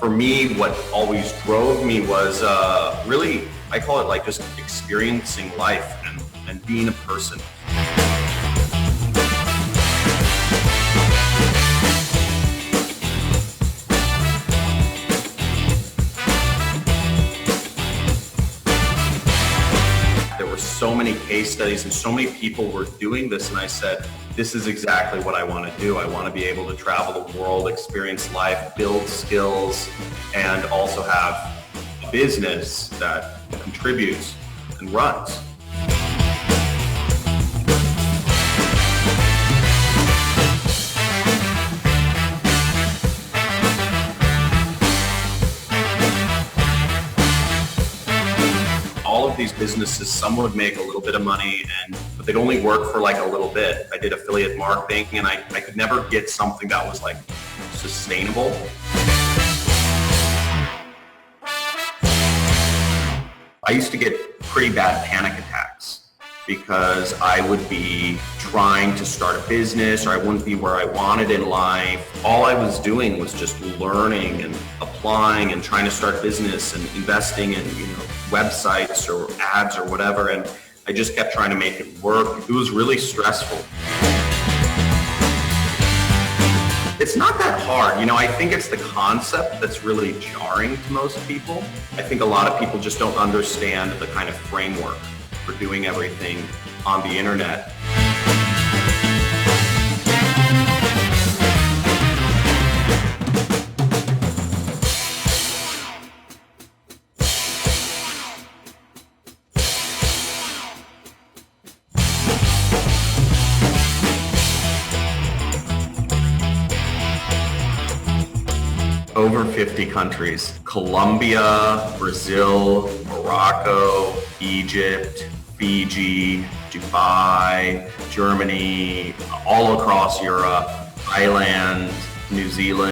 For me, what always drove me was really, I call it like just experiencing life and being a person. There were so many case studies and so many people were doing this, and I said, this is exactly what I want to do. I want to be able to travel the world, experience life, build skills, and also have a business that contributes and runs. All of these businesses, some would make a little bit of money, but they'd only work for like a little bit. I did affiliate marketing, and I could never get something that was like sustainable. I used to get pretty bad panic attacks because I would be trying to start a business, or I wouldn't be where I wanted in life. All I was doing was just learning and applying and trying to start business and investing in, websites or ads or whatever. And I just kept trying to make it work. It was really stressful. It's not that hard. I think it's the concept that's really jarring to most people. I think a lot of people just don't understand the kind of framework for doing everything on the internet. Over 50 countries: Colombia, Brazil, Morocco, Egypt, Fiji, Dubai, Germany, all across Europe, Thailand, New Zealand.